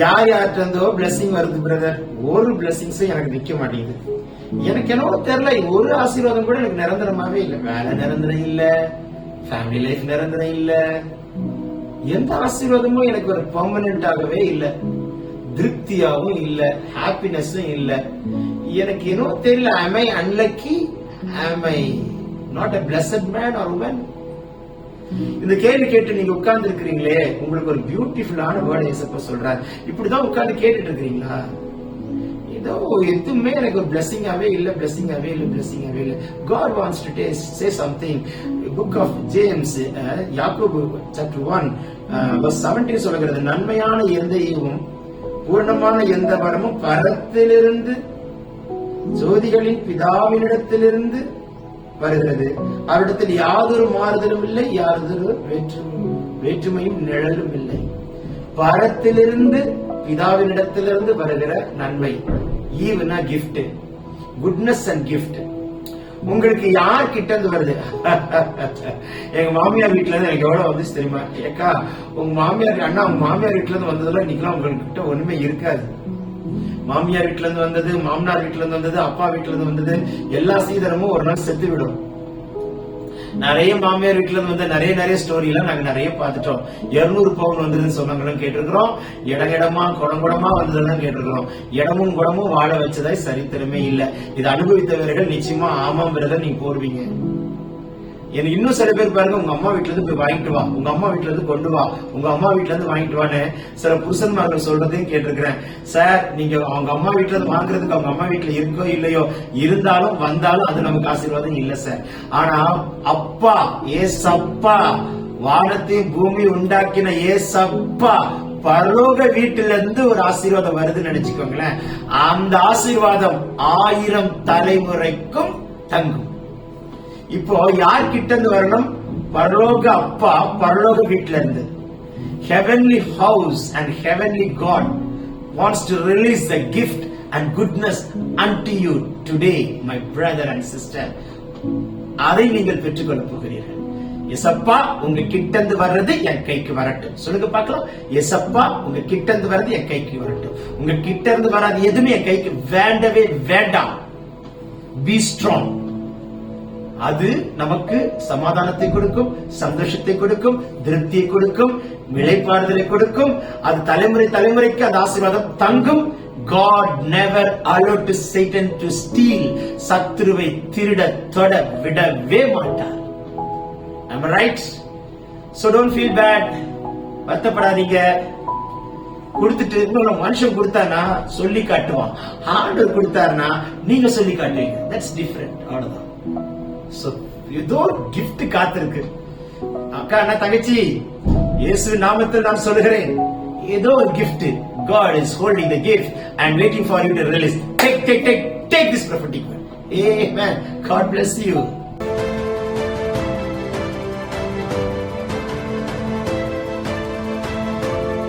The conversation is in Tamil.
யார் யார்கிட்ட இருந்தோ பிளெஸிங் வருது பிரதர், ஒரு பிளெஸிங்ஸும் எனக்கு நிக்க மாட்டேங்குது. எனக்கு என்னவோ தெரியல, ஒரு ஆசீர்வாதம் கூட எனக்கு நிரந்தரமாவே இல்லை. வேலை நிரந்தரம் இல்ல, ஃபேமிலி லைஃப் நிரந்தரம் இல்ல, எந்த ஆசீர்வாதமும் எனக்கு ஒரு பெர்மனன்டாகவே இல்ல, திருப்தியாவும் இல்ல, ஹாப்பினஸும் இல்ல. எனக்கு என்னவோ தெரியல. am I unlucky? am I not a blessed man or woman? இந்த கேள்வி கேட்டு நீங்க உட்கார்ந்து இருக்கிறீங்களே, உங்களுக்கு ஒரு பியூட்டிஃபுல்லான வேர்ட் ஏசப்பா சொல்றாரு. இப்படிதான் உட்கார்ந்து கேட்டுட்டு இருக்கிறீங்களா? ஏதோ எதுவுமே எனக்கு ஒரு பிளெஸிங்காவே இல்ல, பிளெஸிங்காவே இல்ல, பிளெஸிங்காவே இல்ல. God wants to say something. Book of James, யாக்கோபு chapter 1 verse 17 சொல்கிறது, நன்மையான எந்த ஈவும் பூர்ணமான எந்த வரமும் பரத்திலிருந்து ஜோதிகளின் பிதாவினிடத்திலிருந்து வருகிறது. அவரிடத்தில் யாதொரு மாறுதலும் இல்லை, யாதொரு வேற்றுமையும் நிழலும் இல்லை. பரத்திலிருந்து பிதாவினிடத்திலிருந்து வருகிற நன்மை, ஈவுனா கிஃப்ட், குட்னஸ் அண்ட் கிஃப்ட். உங்களுக்கு யார் கிட்ட இருந்து வருது? எங்க மாமியார் வீட்டுல இருந்து எனக்கு எவ்வளவு வந்துச்சு தெரியுமா? ஏக்கா உங்க மாமியார், அண்ணா உங்க மாமியார் வீட்டுல இருந்து வந்ததுல இன்னைக்கெல்லாம் உங்ககிட்ட ஒண்ணுமே இருக்காது. மாமியார் வீட்டுல இருந்து வந்தது, மாமனார் வீட்டுல இருந்து வந்தது, அப்பா வீட்டுல இருந்து வந்தது, எல்லா சீதனமும் ஒரு நாள் செத்து விடும். நிறைய மாமியார் வீட்டுல இருந்து வந்து நிறைய ஸ்டோரி எல்லாம் நாங்க நிறைய பார்த்துட்டோம். 200 பவுன் வந்ததுன்னு சொன்னவங்களும் கேட்டிருக்கிறோம், இடமா குடங்குடமா வந்ததெல்லாம் கேட்டிருக்கிறோம். இடமும் குடமும் வாழ வச்சதாய் சரித்திரமே இல்ல. இது அனுபவித்தவர்கள் நிச்சயமா ஆமாம் பிரதர் நீங்க போடுவீங்க. எனக்கு இன்னும் சில பேர் பாருங்க, உங்க அம்மா வீட்டுல இருந்து போய் வாங்கிட்டு வா, உங்க அம்மா வீட்டுல இருந்து கொண்டு வா, உங்க அம்மா வீட்டுல இருந்து வாங்கிட்டு வான்னு சில புருஷன்மார்கள் சொல்றதையும் கேட்டிருக்கிறேன். சார் நீங்க அவங்க அம்மா வீட்டுல இருந்து வாங்குறதுக்கு அவங்க அம்மா வீட்டுல இருக்கோ இல்லையோ, இருந்தாலும் வந்தாலும் அது நமக்கு ஆசீர்வாதம் இல்ல சார். ஆனா அப்பா ஏசப்பா, வானத்தையும் பூமி உண்டாக்கின ஏசப்பா பரலோக வீட்டுல இருந்து ஒரு ஆசீர்வாதம் வருதுன்னு நினைச்சுக்கோங்களேன். அந்த ஆசீர்வாதம் 1000 தலைமுறைக்கும் தங்கும். இப்போ யார் கிட்ட இருந்து வரணும்? பரலோக அப்பா பரலோக வீட்டுல இருந்து. Heavenly house and heavenly God wants to release the gift and goodness unto you today, my brother and sister. அதை நீங்கள் பெற்றுக்கொள்ள போகிறீர்கள். எசப்பா உங்க கிட்ட இருந்து வர்றது என் கைக்கு வரட்டும். சொல்லுங்க பார்க்கலாம். எசப்பா உங்க கிட்ட இருந்து வர்றது என் கைக்கு வரட்டும். உங்க கிட்ட இருந்து வராது எதுவுமே என் கைக்கு வேண்டவே வேண்டாம். Be strong. அது நமக்கு சமாதானத்தை கொடுக்கும், சந்தோஷத்தை கொடுக்கும், திருப்தியை கொடுக்கும், விளைப்பாறுதலை கொடுக்கும். அது தலைமுறைக்கு அந்த ஆசீர்வாதம் தங்கும். God never allowed to Satan to steal. சத்துருவை திருட தொட விடவே மாட்டார். Am I right? So don't feel bad. வருத்தப்படாதீங்க. கொடுத்துட்டு இன்னொரு மனுஷன் கொடுத்தானா சொல்லி காட்டுவான், ஆண்டவர் கொடுத்தாருன்னா நீங்க சொல்லி காட்டுவீங்க. That's different. அவ்வளவுதான். So ஏதோ gift காத்திருக்கு. அக்கா அண்ணா தங்கச்சி, இயேசு நாமத்தில் நான் சொல்கிறேன், ஏதோ ஒரு gift. God is holding the gift and waiting for you to release. Take this prophetic word. Amen. God bless you.